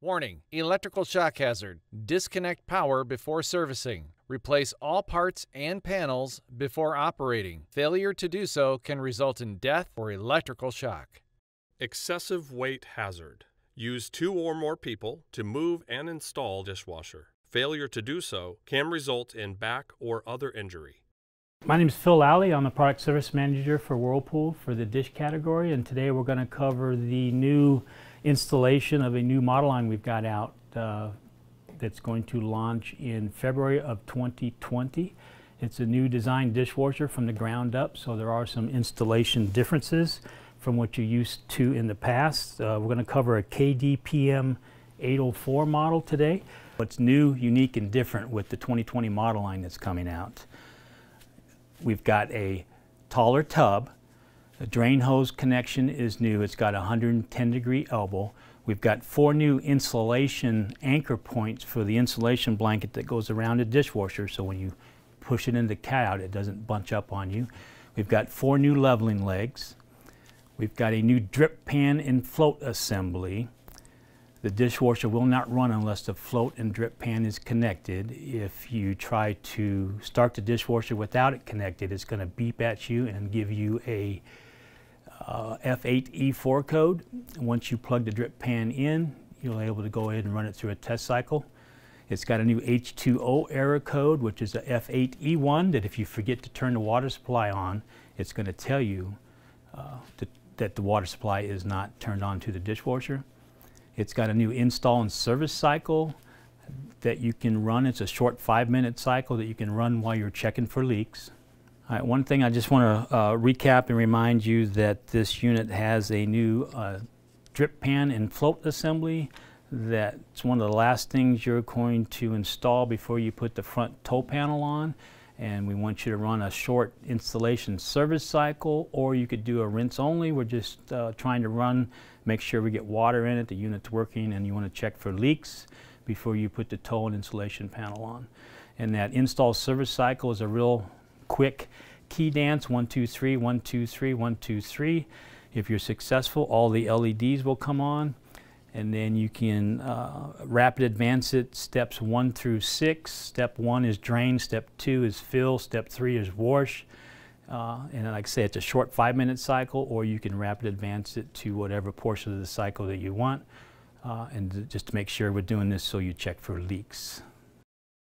Warning: electrical shock hazard. Disconnect power before servicing. Replace all parts and panels before operating. Failure to do so can result in death or electrical shock. Excessive weight hazard. Use 2 or more people to move and install dishwasher. Failure to do so can result in back or other injury. My name is Phil Lally. I'm the Product Service Manager for Whirlpool for the dish category, and today we're going to cover the new installation of a new model line we've got out that's going to launch in February of 2020. It's a new design dishwasher from the ground up, so there are some installation differences from what you're used to in the past. We're going to cover a KDPM 804 model today. What's new, unique, and different with the 2020 model line that's coming out. We've got a taller tub. The drain hose connection is new. It's got a 110-degree elbow. We've got 4 new insulation anchor points for the insulation blanket that goes around the dishwasher, so when you push it into the cutout, it doesn't bunch up on you. We've got 4 new leveling legs. We've got a new drip pan and float assembly. The dishwasher will not run unless the float and drip pan is connected. If you try to start the dishwasher without it connected, it's going to beep at you and give you a F8E4 code. Once you plug the drip pan in, you'll be able to go ahead and run it through a test cycle. It's got a new H2O error code, which is a F8E1, that if you forget to turn the water supply on, it's going to tell you that the water supply is not turned on to the dishwasher. It's got a new install and service cycle that you can run. It's a short 5-minute cycle that you can run while you're checking for leaks. All right, one thing I just want to recap and remind you that this unit has a new drip pan and float assembly. That's one of the last things you're going to install before you put the front toe panel on. And we want you to run a short installation service cycle, or you could do a rinse only. We're just trying to make sure we get water in it, the unit's working, and you want to check for leaks before you put the toe and insulation panel on. And that install service cycle is a real quick key dance, 1, 2, 3, 1, 2, 3, 1, 2, 3. If you're successful, all the LEDs will come on. And then you can rapid advance it, steps 1 through 6. Step 1 is drain, step 2 is fill, step 3 is wash. And like I say, it's a short 5-minute cycle, or you can rapid advance it to whatever portion of the cycle that you want. And just to make sure we're doing this so you check for leaks.